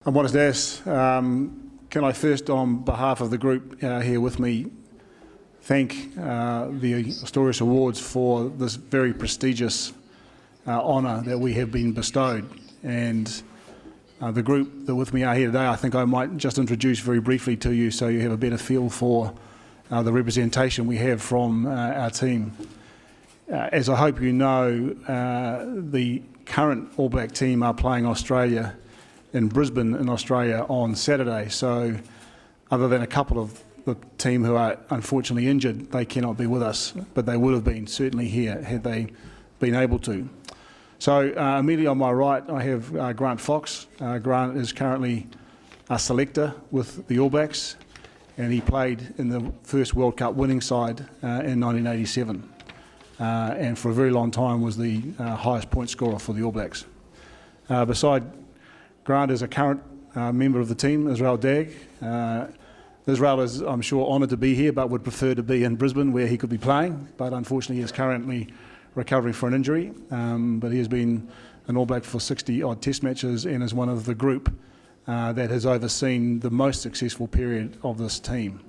I wanted to ask, can I first, on behalf of the group here with me, thank the Astorius Awards for this very prestigious honour that we have been bestowed. And the group that with me are here today, I think I might just introduce very briefly to you so you have a better feel for the representation we have from our team. As I hope you know, the current All Black team are playing Australia in Brisbane in Australia on Saturday. So other than a couple of the team who are unfortunately injured, they cannot be with us, but they would have been certainly here had they been able to. So immediately on my right, I have Grant Fox. Grant is currently a selector with the All Blacks, and he played in the first World Cup winning side in 1987, and for a very long time was the highest point scorer for the All Blacks. Beside Grant is a current member of the team, Israel Dagg. Israel is, I'm sure, honoured to be here, but would prefer to be in Brisbane where he could be playing, but unfortunately he is currently recovering from an injury. But he has been an All Black for 60-odd test matches and is one of the group that has overseen the most successful period of this team.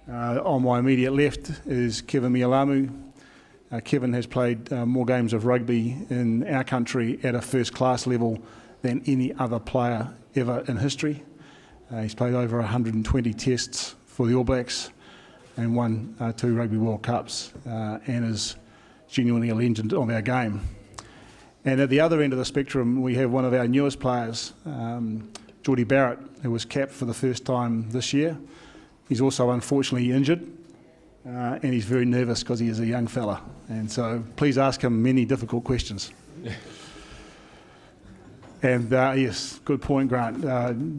On my immediate left is Kevin Mialamu. Kevin has played more games of rugby in our country at a first-class level than any other player ever in history. He's played over 120 tests for the All Blacks and won 2 Rugby World Cups and is genuinely a legend of our game. And at the other end of the spectrum, we have one of our newest players, Geordie Barrett, who was capped for the first time this year. He's also unfortunately injured and he's very nervous because he is a young fella. And so please ask him many difficult questions. And yes, good point, Grant.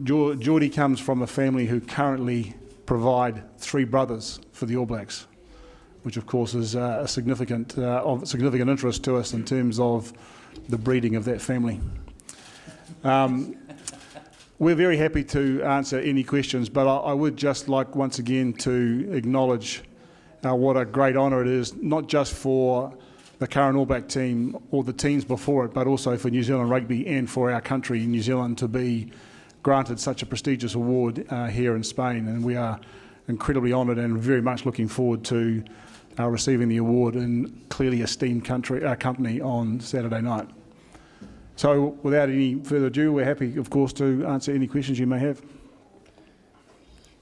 Geordie comes from a family who currently provide 3 brothers for the All Blacks, which of course is of significant interest to us in terms of the breeding of that family. We're very happy to answer any questions, but I would just like once again to acknowledge what a great honour it is, not just for the current All Black team or the teams before it, but also for New Zealand Rugby and for our country, New Zealand, to be granted such a prestigious award here in Spain. And we are incredibly honoured and very much looking forward to receiving the award in clearly esteemed company on Saturday night. So without any further ado, we're happy, of course, to answer any questions you may have.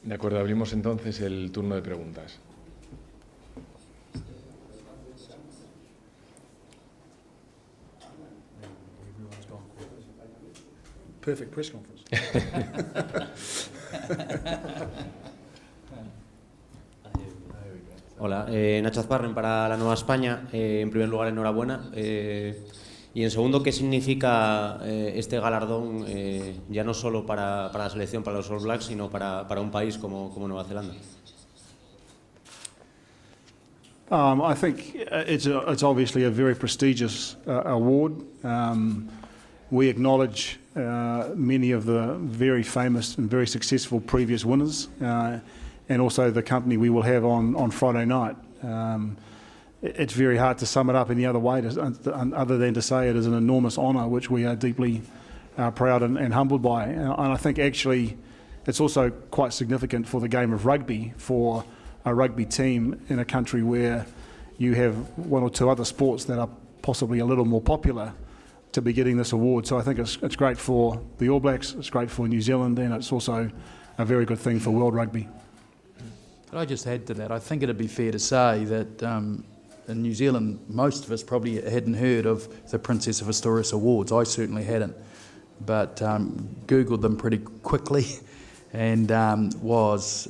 De acuerdo, abrimos entonces el turno de preguntas. Perfect press conference. Hola, Nacho Azparren para la Nueva España. En primer lugar, enhorabuena. Y en segundo, ¿qué significa este galardón ya no solo para la selección, para los All Blacks, sino para un país como Nueva Zelanda? I think it's obviously a very prestigious award. We acknowledge many of the very famous and very successful previous winners, and also the company we will have on Friday night. It's very hard to sum it up any other way other than to say it is an enormous honour which we are deeply proud and humbled by. And I think actually it's also quite significant for the game of rugby, for a rugby team in a country where you have 1 or 2 other sports that are possibly a little more popular, to be getting this award. So I think it's great for the All Blacks, it's great for New Zealand, and it's also a very good thing for world rugby. Could I just add to that? I think it'd be fair to say that in New Zealand, most of us probably hadn't heard of the Princess of Astorius Awards. I certainly hadn't, but Googled them pretty quickly and was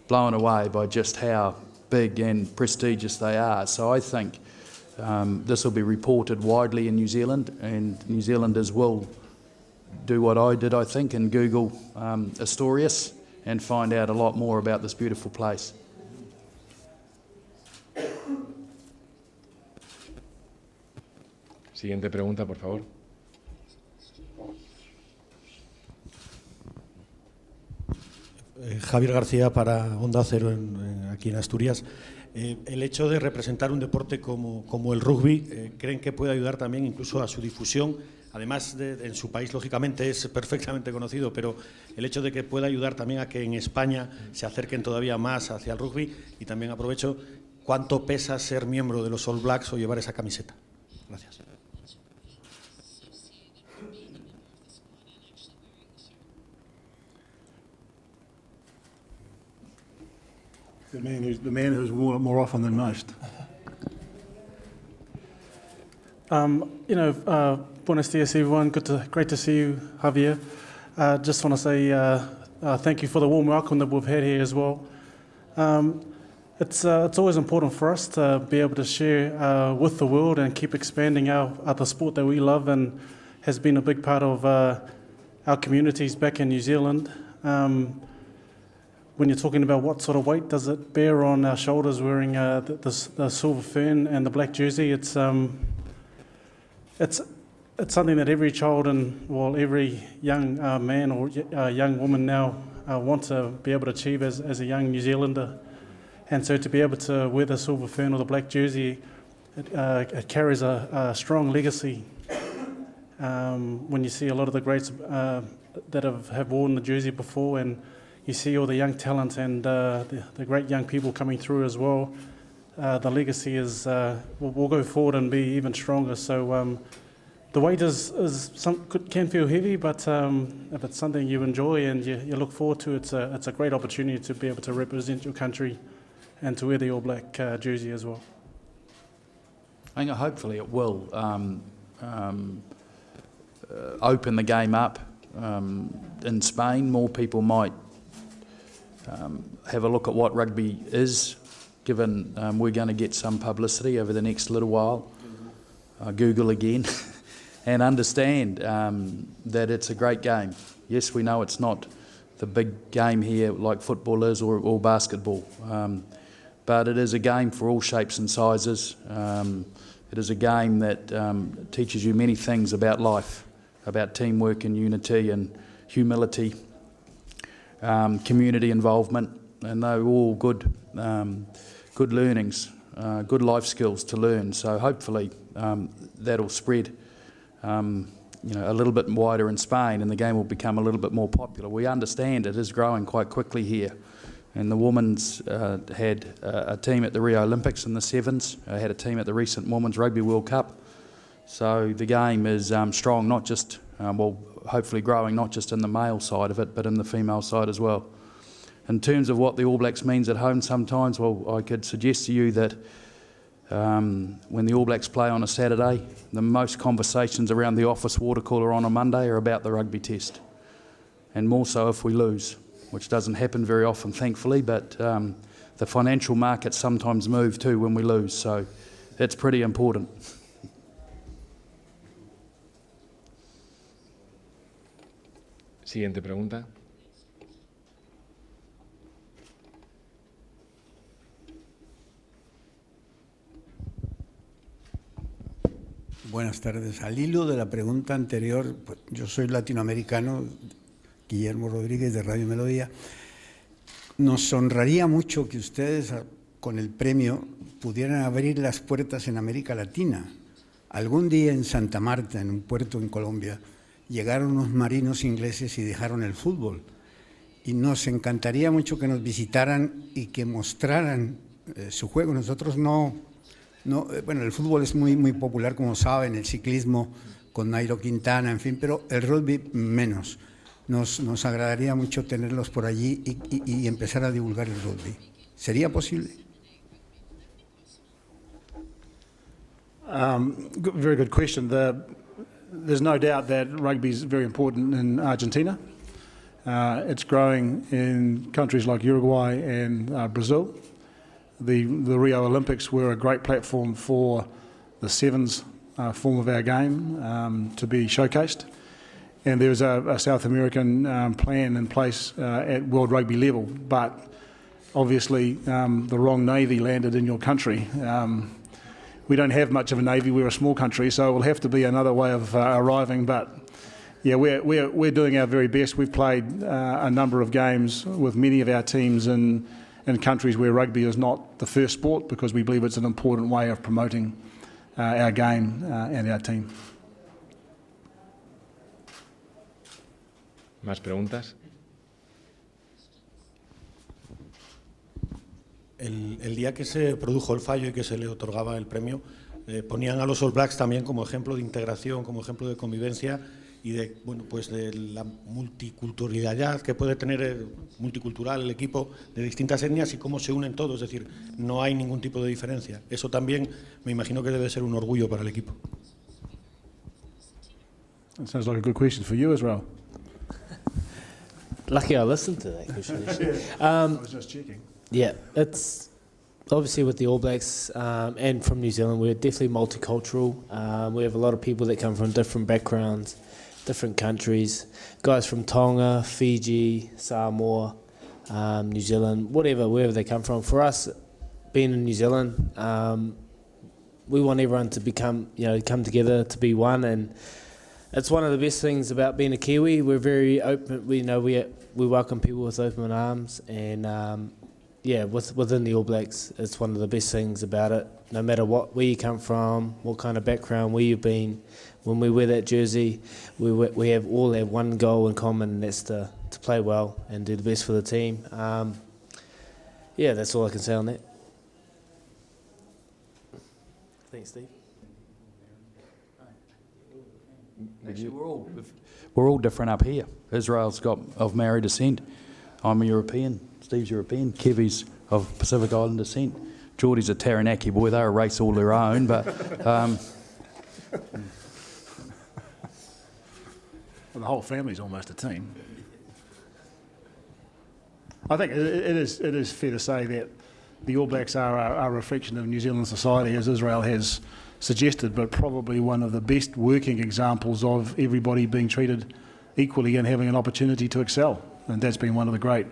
blown away by just how big and prestigious they are. So I think this will be reported widely in New Zealand, and New Zealanders will do what I did, I think, and Google Astorius and find out a lot more about this beautiful place. Siguiente pregunta, por favor. Javier García para Onda Cero aquí en Asturias. El hecho de representar un deporte como el rugby, ¿creen que puede ayudar también incluso a su difusión? Además, en su país, lógicamente, es perfectamente conocido, pero el hecho de que pueda ayudar también a que en España se acerquen todavía más hacia el rugby. Y también aprovecho, ¿cuánto pesa ser miembro de los All Blacks o llevar esa camiseta? Gracias. The man who's worn it more often than most. Buenos dias, everyone. Great to see you, Javier. Just want to say thank you for the warm welcome that we've had here as well. It's always important for us to be able to share with the world and keep expanding the sport that we love and has been a big part of our communities back in New Zealand. When you're talking about what sort of weight does it bear on our shoulders wearing the silver fern and the black jersey, it's something that every child and every young man or young woman now want to be able to achieve as a young New Zealander. And so to be able to wear the silver fern or the black jersey, it carries a strong legacy. When you see a lot of the greats that have worn the jersey before, and you see all the young talent and the great young people coming through as well, the legacy will go forward and be even stronger. So the weight can feel heavy, but if it's something you enjoy and you look forward to, it's a great opportunity to be able to represent your country and to wear the All Black jersey as well. I think hopefully it will open the game up. In Spain, more people might have a look at what rugby is, given we're going to get some publicity over the next little while. Google again. And understand that it's a great game. Yes, we know it's not the big game here like football is or basketball, but it is a game for all shapes and sizes. It is a game that teaches you many things about life, about teamwork and unity and humility, community involvement, and they're all good learnings, good life skills to learn. So hopefully that'll spread a little bit wider in Spain, and the game will become a little bit more popular. We understand it is growing quite quickly here, and the women's had a team at the Rio Olympics in the sevens, had a team at the recent Women's Rugby World Cup. So the game is strong, not just, hopefully growing not just in the male side of it, but in the female side as well. In terms of what the All Blacks means at home sometimes, I could suggest to you that when the All Blacks play on a Saturday, the most conversations around the office water cooler on a Monday are about the rugby test, and more so if we lose, which doesn't happen very often, thankfully, but the financial markets sometimes move too when we lose, so it's pretty important. Siguiente pregunta. Buenas tardes. Al hilo de la pregunta anterior, pues, yo soy latinoamericano, Guillermo Rodríguez de Radio Melodía. Nos honraría mucho que ustedes con el premio pudieran abrir las puertas en América Latina. Algún día en Santa Marta, en un puerto en Colombia, llegaron unos marinos ingleses y dejaron el fútbol. Y nos encantaría mucho que nos visitaran y que mostraran su juego. Nosotros bueno, el fútbol es muy, muy popular, como saben, el ciclismo con Nairo Quintana, en fin, pero el rugby menos. Nos agradaría mucho tenerlos por allí y empezar a divulgar el rugby. ¿Sería posible? Very good question. There's no doubt that rugby is very important in Argentina. It's growing in countries like Uruguay and Brazil. The Rio Olympics were a great platform for the sevens form of our game to be showcased. And there's a South American plan in place at World Rugby level, but obviously the wrong navy landed in your country. We don't have much of a navy, we're a small country, so it will have to be another way of arriving, but yeah, we're doing our very best. We've played a number of games with many of our teams in countries where rugby is not the first sport, because we believe it's an important way of promoting our game and our team. ¿Más preguntas? El día que se produjo el fallo y que se le otorgaba el premio, ponían a los All Blacks también como ejemplo de integración, como ejemplo de convivencia y de, bueno, pues de la multiculturalidad que puede tener multicultural el equipo de distintas etnias y cómo se unen todos, es decir, no hay ningún tipo de diferencia. Eso también me imagino que debe ser un orgullo para el equipo. That sounds like a good question for you, Israel. Lucky I listened to that question. I was just checking. Yeah, it's obviously with the All Blacks and from New Zealand, we're definitely multicultural. We have a lot of people that come from different backgrounds, different countries, guys from Tonga, Fiji, Samoa, New Zealand, wherever they come from. For us, being in New Zealand, we want everyone to come together to be one, and it's one of the best things about being a Kiwi. We're very open. We welcome people with open arms, and within the All Blacks, it's one of the best things about it. No matter where you come from, what kind of background, where you've been, when we wear that jersey, we all have one goal in common, and that's to play well and do the best for the team. That's all I can say on that. Thanks, Steve. Actually, we're all different up here. Israel's got of Maori descent. I'm a European. Steve's European. Kevy's of Pacific Island descent. Geordie's a Taranaki boy. They're a race all their own. But Well, the whole family's almost a team. I think it is fair to say that the All Blacks are a reflection of New Zealand society, as Israel has suggested, but probably one of the best working examples of everybody being treated equally and having an opportunity to excel. And that's been one of the great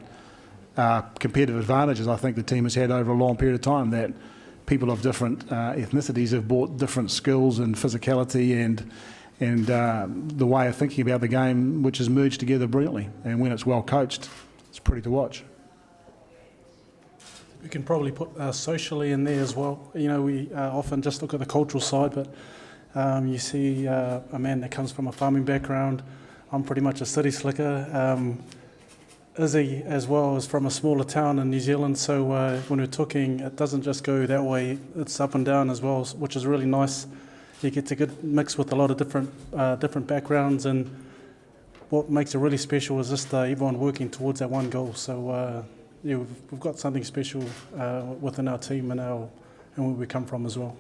competitive advantages I think the team has had over a long period of time, that people of different ethnicities have brought different skills and physicality and the way of thinking about the game, which has merged together brilliantly. And when it's well coached, it's pretty to watch. We can probably put socially in there as well. You know, we often just look at the cultural side, but you see a man that comes from a farming background. I'm pretty much a city slicker. Izzy as well is from a smaller town in New Zealand, so when we're talking, it doesn't just go that way, it's up and down as well, which is really nice. You get to mix with a lot of different backgrounds, and what makes it really special is just everyone working towards that one goal. So we've got something special within our team and where we come from as well.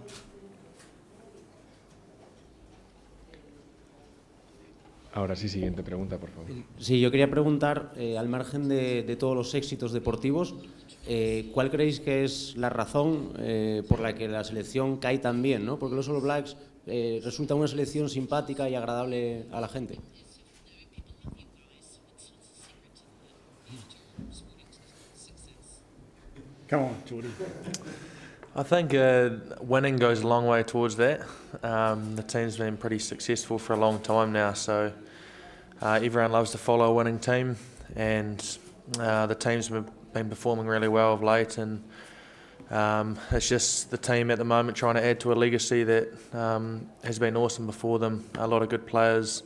Ahora sí, siguiente pregunta, por favor. Sí, yo quería preguntar, al margen de todos los éxitos deportivos, ¿cuál creéis que es la razón por la que la selección cae tan bien, ¿no? Porque los All Blacks resulta una selección simpática y agradable a la gente. Come on, Geordie. I think winning goes a long way towards that. The team's been pretty successful for a long time now, so everyone loves to follow a winning team, and the team's been performing really well of late, and it's just the team at the moment trying to add to a legacy that has been awesome before them. A lot of good players,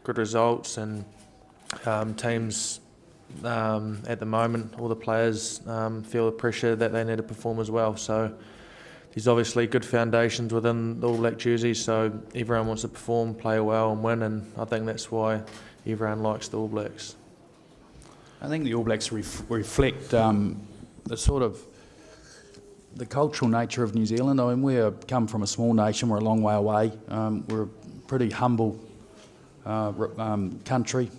good results, and teams at the moment, all the players feel the pressure that they need to perform as well. So there's obviously good foundations within the All Black jerseys, so everyone wants to perform, play well and win, and I think that's why everyone likes the All Blacks. I think the All Blacks reflect the sort of the cultural nature of New Zealand. I mean, we come from a small nation, we're a long way away. We're a pretty humble country.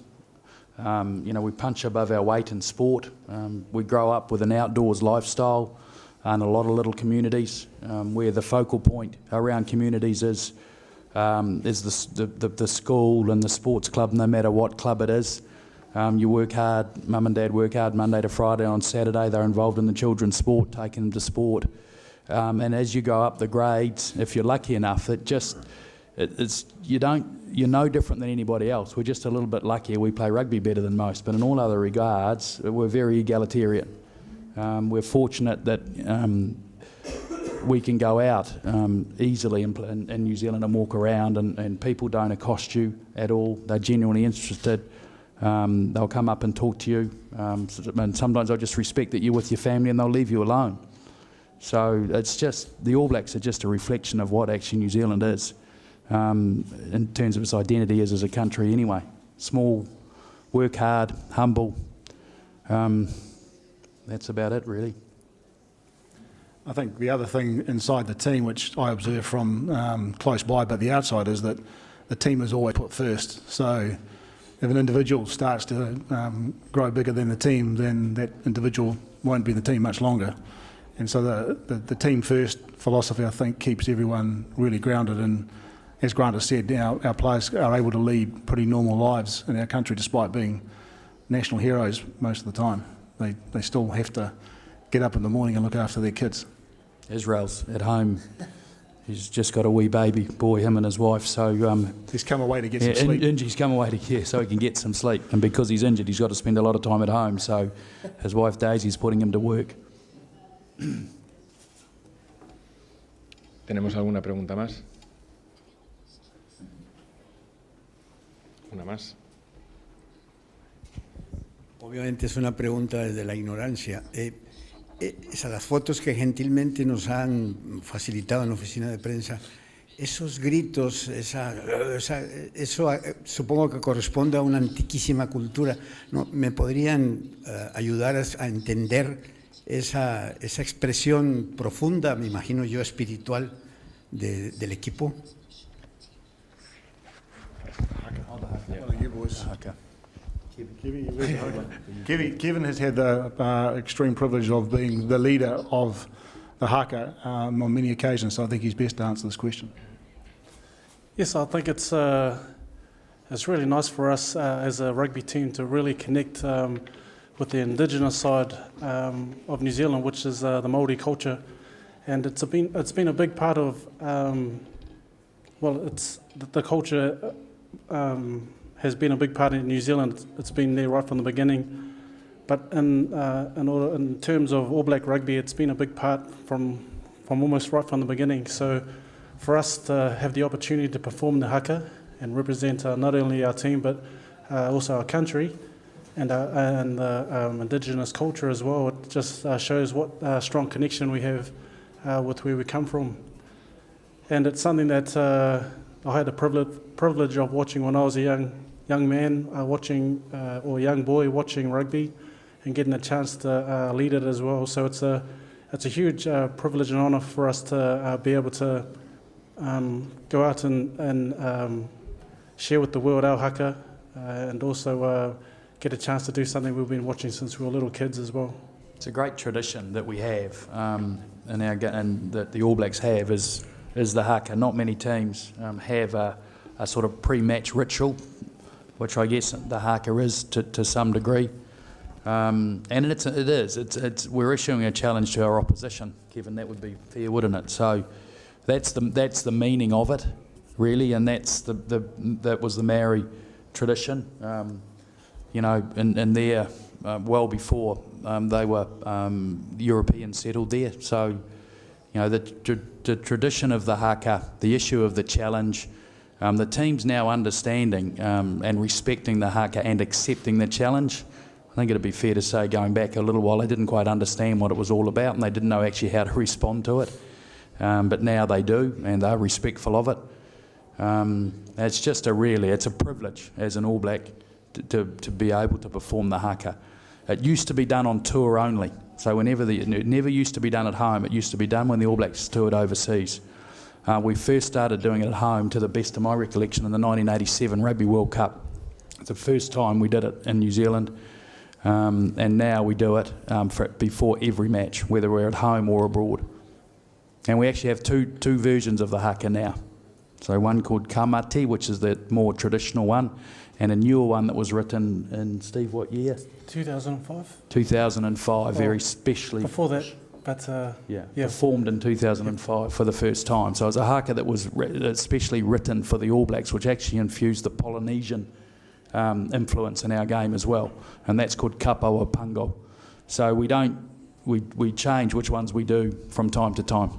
We punch above our weight in sport. We grow up with an outdoors lifestyle and a lot of little communities where the focal point around communities is the school and the sports club, no matter what club it is. You work hard, mum and dad work hard Monday to Friday. On Saturday they're involved in the children's sport, taking them to sport. And as you go up the grades, if you're lucky enough, it you're no different than anybody else. We're just a little bit luckier. We play rugby better than most, but in all other regards, we're very egalitarian. We're fortunate that we can go out easily in New Zealand and walk around, and people don't accost you at all. They're genuinely interested. They'll come up and talk to you, and sometimes they'll just respect that you're with your family and they'll leave you alone. So it's just, the All Blacks are just a reflection of what actually New Zealand is, in terms of its identity as a country anyway. Small, work hard, humble. That's about it, really. I think the other thing inside the team, which I observe from close by but the outside, is that the team is always put first. So if an individual starts to grow bigger than the team, then that individual won't be in the team much longer. And so the team first philosophy, I think, keeps everyone really grounded. And as Grant has said, our players are able to lead pretty normal lives in our country despite being national heroes most of the time. They still have to get up in the morning and look after their kids. Israel's at home. He's just got a wee baby boy, him and his wife. So he's come away to get some sleep. He's come away so he can get some sleep. And because he's injured, he's got to spend a lot of time at home. So his wife Daisy's putting him to work. ¿Tenemos alguna pregunta más? Una más. Obviamente es una pregunta desde la ignorancia. Las fotos que gentilmente nos han facilitado en la oficina de prensa, esos gritos, eso supongo que corresponde a una antiquísima cultura. ¿No? ¿Me podrían ayudar a entender esa expresión profunda, me imagino yo, espiritual del equipo? Kevin has had the extreme privilege of being the leader of the haka on many occasions, so I think he's best to answer this question. Yes, I think it's really nice for us as a rugby team to really connect with the indigenous side of New Zealand, which is the Māori culture, and it's been a big part of it's the culture. Has been a big part in New Zealand. It's been there right from the beginning. But in terms of All Black rugby, it's been a big part from almost right from the beginning. So for us to have the opportunity to perform the haka and represent not only our team but also our country and the indigenous culture as well, it just shows what strong connection we have with where we come from. And it's something that I had the privilege of watching when I was a young man, or young boy watching rugby and getting a chance to lead it as well. So it's a huge privilege and honour for us to be able to go out and share with the world our haka and also get a chance to do something we've been watching since we were little kids as well. It's a great tradition that we have, and that the All Blacks have is the haka. Not many teams have a sort of pre-match ritual, which I guess the haka is to some degree. And we're issuing a challenge to our opposition, Kevin. That would be fair, wouldn't it? So that's the meaning of it, really, and that was the Maori tradition. And there, well before they were Europeans settled there. So, the tradition of the haka, the issue of the challenge, the team's now understanding and respecting the haka and accepting the challenge. I think it'd be fair to say, going back a little while, they didn't quite understand what it was all about and they didn't know actually how to respond to it. But now they do, and they're respectful of it. It's a privilege as an All Black to be able to perform the haka. It used to be done on tour only. So it never used to be done at home. It used to be done when the All Blacks toured overseas. We first started doing it at home, to the best of my recollection, in the 1987 Rugby World Cup. It's the first time we did it in New Zealand. And now we do it before every match, whether we're at home or abroad. And we actually have two versions of the haka now. So one called Kamati, which is the more traditional one, and a newer one that was written in, Steve, what year? 2005. 2005, very specially. Before that, but yeah. Performed in 2005 for the first time. So it was a haka that was especially written for the All Blacks, which actually infused the Polynesian influence in our game as well, and that's called kapaua pango. So we change which ones we do from time to time.